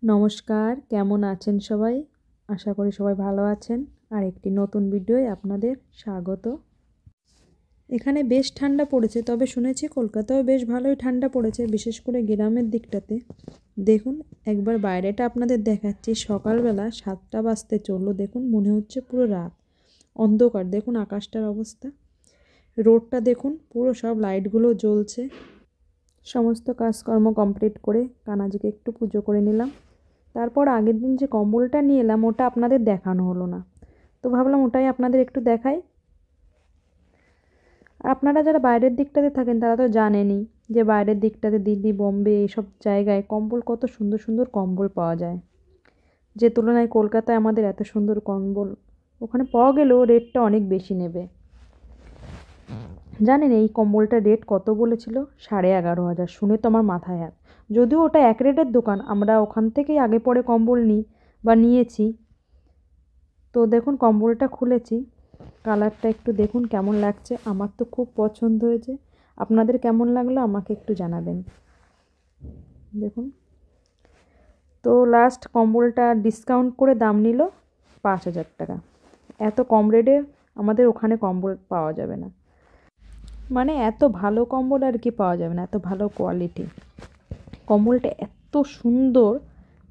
নমস্কার, কেমন আছেন সবাই? আশা করি সবাই ভালো আছেন। আর একটি নতুন ভিডিওয় আপনাদের স্বাগত। এখানে বেশ ঠান্ডা পড়েছে, তবে শুনেছি কলকাতাও বেশ ভালোই ঠান্ডা পড়েছে, বিশেষ করে গ্রামের দিকটাতে। দেখুন একবার বাইরেটা আপনাদের দেখাচ্ছি। সকালবেলা 7টা বাজতে চললো, দেখুন মনে হচ্ছে পুরো রাত, অন্ধকার। দেখুন আকাশটার অবস্থা, রোডটা দেখুন, পুরো সব লাইটগুলো জ্বলছে। সমস্ত কাজকর্ম কমপ্লিট করে কানাজিকে একটু পুজো করে নিলাম। তারপর আগের দিন যে কম্বলটা নিয়ে এলাম ওটা আপনাদের দেখানো হলো না, তো ভাবলাম ওটাই আপনাদের একটু দেখাই। আর আপনারা যারা বাইরের দিকটাতে থাকেন তারা তো জানেনই যে বাইরের দিকটাতে দিল্লি, বোম্বে এইসব জায়গায় কম্বল, কত সুন্দর সুন্দর কম্বল পাওয়া যায়। যে তুলনায় কলকাতায় আমাদের এত সুন্দর কম্বল ওখানে পাওয়া গেলেও রেটটা অনেক বেশি নেবে। জানেন এই কম্বলটার রেট কত বলেছিল? 11,500। শুনে তো আমার মাথায় হাত। যদিও ওটা এক রেটের দোকান, আমরা ওখান থেকেই আগে পরে কম্বল নিই বা নিয়েছি। তো দেখুন কম্বলটা খুলেছি, কালারটা একটু দেখুন কেমন লাগছে। আমার তো খুব পছন্দ হয়েছে, আপনাদের কেমন লাগলো আমাকে একটু জানাবেন। দেখুন, তো লাস্ট কম্বলটা ডিসকাউন্ট করে দাম নিল 5,000 টাকা। এত কম রেটে আমাদের ওখানে কম্বল পাওয়া যাবে না, মানে এত ভালো কম্বল আর কি পাওয়া যাবে না, এত ভালো কোয়ালিটি। কম্বলটা এত সুন্দর,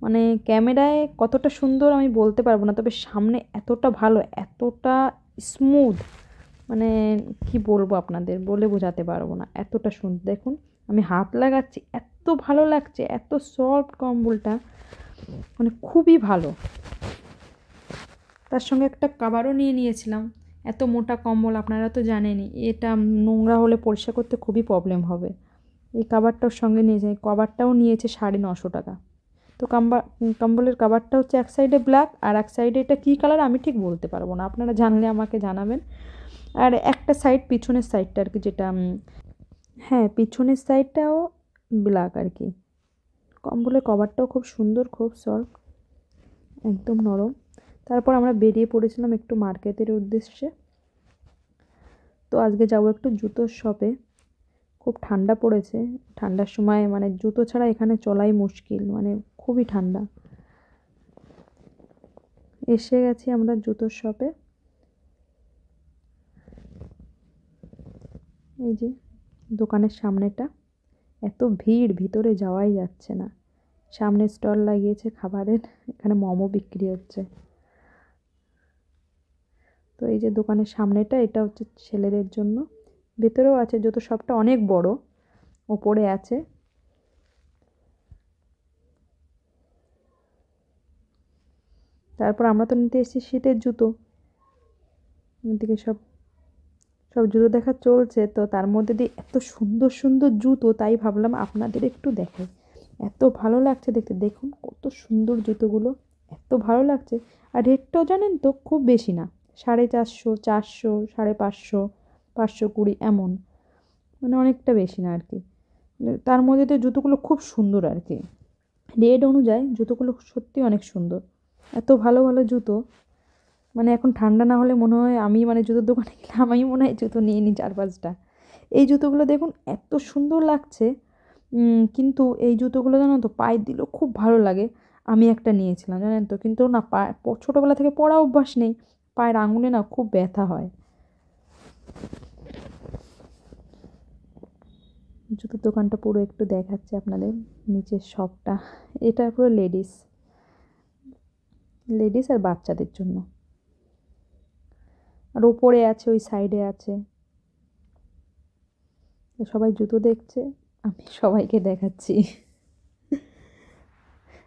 মানে ক্যামেরায় কতটা সুন্দর আমি বলতে পারবো না, তবে সামনে এতটা ভালো, এতটা স্মুথ, মানে কি বলবো আপনাদের, বলে বোঝাতে পারবো না, এতটা সুন্দর। দেখুন আমি হাত লাগাচ্ছি, এত ভালো লাগছে, এত সফট কম্বলটা, মানে খুবই ভালো। তার সঙ্গে একটা কভারও নিয়ে নিয়েছিলাম। এত মোটা কম্বল আপনারা তো জানেনই, এটা নোংরা হলে পরিষ্কার করতে খুবই প্রবলেম হবে। এই কভারটাও সঙ্গে নিয়ে যাই, কভারটাও নিয়েছে 950 টাকা। তো কম্বলের কভারটা হচ্ছে এক সাইডে ব্ল্যাক আর এক সাইডে এটা কী কালার আমি ঠিক বলতে পারবো না, আপনারা জানলে আমাকে জানাবেন। আর একটা সাইড, পিছনের সাইডটা আর কি, যেটা হ্যাঁ পিছনের সাইডটাও ব্ল্যাক আর কি। কম্বলের কভারটাও খুব সুন্দর, খুব সফট, একদম নরম। তারপর আমরা বেরিয়ে পড়েছিলাম একটু মার্কেটের উদ্দেশ্যে। তো আজকে যাবো একটু জুতোর শপে। খুব ঠান্ডা পড়েছে, ঠান্ডার সময় মানে জুতো ছাড়া এখানে চলাই মুশকিল, মানে খুবই ঠান্ডা। এসে গেছি আমরা জুতোর শপে। এই যে দোকানের সামনেটা, এত ভিড়, ভিতরে যাওয়াই যাচ্ছে না। সামনে স্টল লাগিয়েছে খাবারের, এখানে মোমো বিক্রি হচ্ছে। তো এই যে দোকানের সামনেটা, এটা হচ্ছে ছেলেদের জন্য, ভেতরেও আছে, জুতো শপটা অনেক বড়, ওপরে আছে। তারপর আমরা তো নিতে এসেছি শীতের জুতো, এদিকে সব সব জুতো দেখা চলছে। তো তার মধ্যে দিয়ে এত সুন্দর সুন্দর জুতো, তাই ভাবলাম আপনাদের একটু দেখাই। এত ভালো লাগছে দেখতে, দেখুন কত সুন্দর জুতোগুলো, এত ভালো লাগছে। আর রেটটাও জানেন তো খুব বেশি না, 450, 400, 550, 520 এমন, মানে অনেকটা বেশি না আর কি। তার মধ্যে তো জুতোগুলো খুব সুন্দর আর কি, রেট অনুযায়ী জুতোগুলো সত্যি অনেক সুন্দর। এত ভালো ভালো জুতো, মানে এখন ঠান্ডা না হলে মনে হয় আমি, মানে জুতোর দোকানে গেলে আমি মনে হয় জুতো নিয়ে নিই 4-5টা। এই জুতোগুলো দেখুন এত সুন্দর লাগছে, কিন্তু এই জুতোগুলো জানো তো পায়ে দিলেও খুব ভালো লাগে। আমি একটা নিয়েছিলাম জানেন তো, কিন্তু না ছোটোবেলা থেকে পরা অভ্যাস নেই, পায়ের আঙুলে না খুব ব্যথা হয়। জুতোর দোকানটা পুরো একটু দেখাচ্ছে আপনাদের, নিচের শপটা, এটা পুরো লেডিস লেডিস আর বাচ্চাদের জন্য। আর ওপরে আছে, ওই সাইডে আছে, সবাই জুতো দেখছে, আমি সবাইকে দেখাচ্ছি।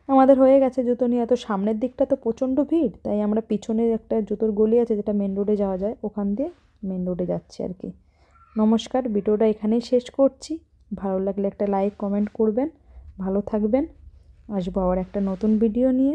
আমাদের হয়ে গেছে জুতো নিয়ে। তো সামনের দিকটা তো প্রচণ্ড ভিড়, তাই আমরা পিছনের একটা জুতোর গলি আছে যেটা মেন রোডে যাওয়া যায়, ওখান দিয়ে মেন রোডে যাচ্ছি আর কি। নমস্কার, ভিডিওটা এখানেই শেষ করছি। ভালো লাগলে একটা লাইক কমেন্ট করবেন, ভালো থাকবেন। আসবো আবার একটা নতুন ভিডিও নিয়ে।